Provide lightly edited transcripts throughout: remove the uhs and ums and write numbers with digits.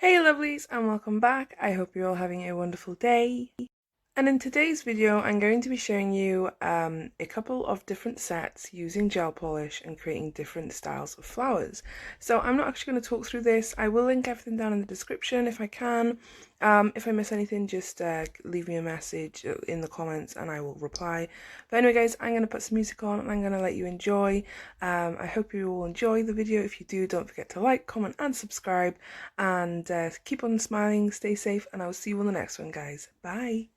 Hey lovelies and welcome back. I hope you're all having a wonderful day. And in today's video I'm going to be showing you a couple of different sets using gel polish and creating different styles of flowers. So I'm not actually going to talk through this. I will link everything down in the description if I can. If I miss anything, just leave me a message in the comments and I will reply. But anyway guys, I'm going to put some music on and I'm going to let you enjoy. I hope you all enjoy the video. If you do, don't forget to like, comment and subscribe, and keep on smiling, stay safe, and I will see you on the next one guys. Bye!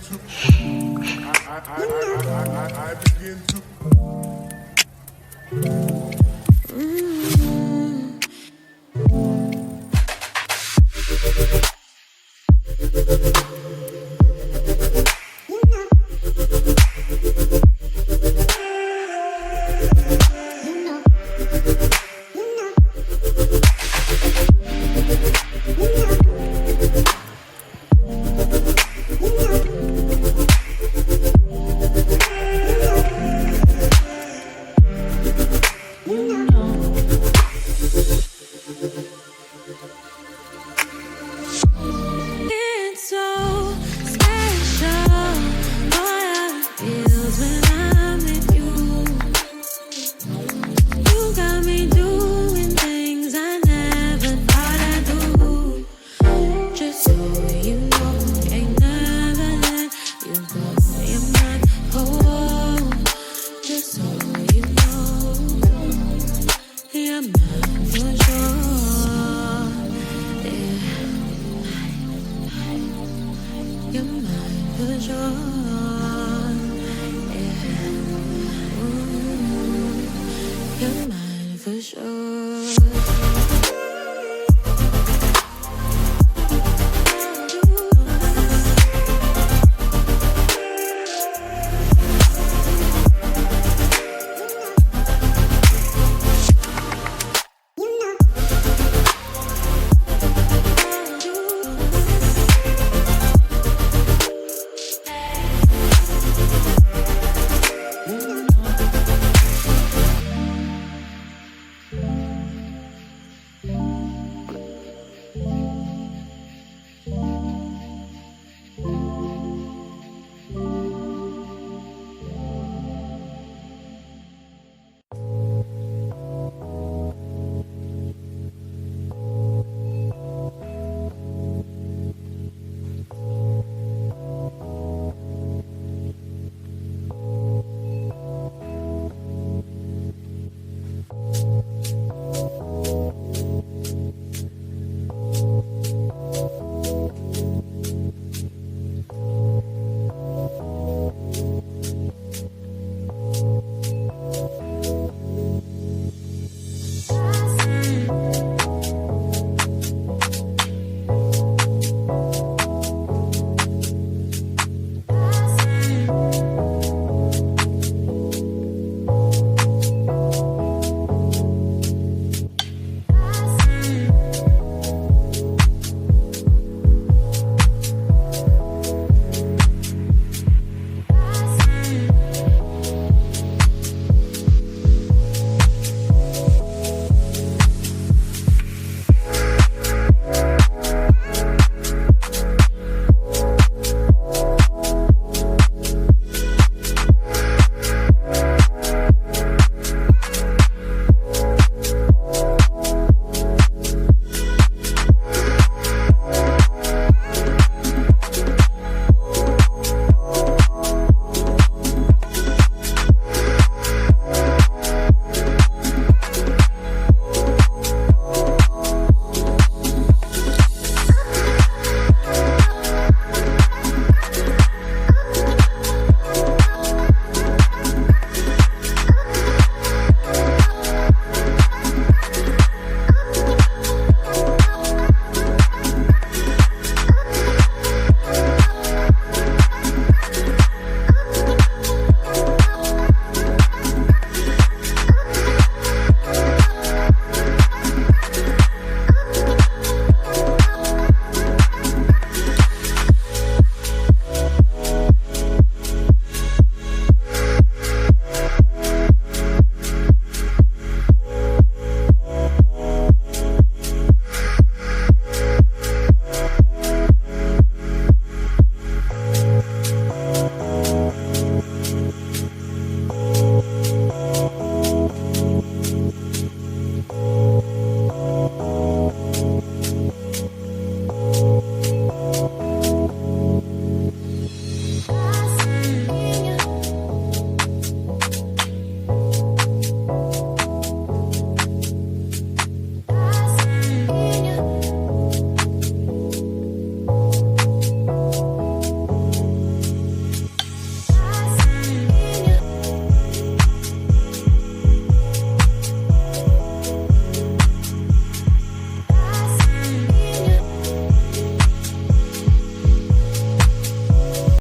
I begin to. It's so special, what it feels when I'm with you. You got me doing things I never thought I'd do. Just so you know, ain't never let you go. You're my home. Just so you know, you're mine for sure. Yeah. You're mine for sure. Yeah. Ooh, you're mine for sure.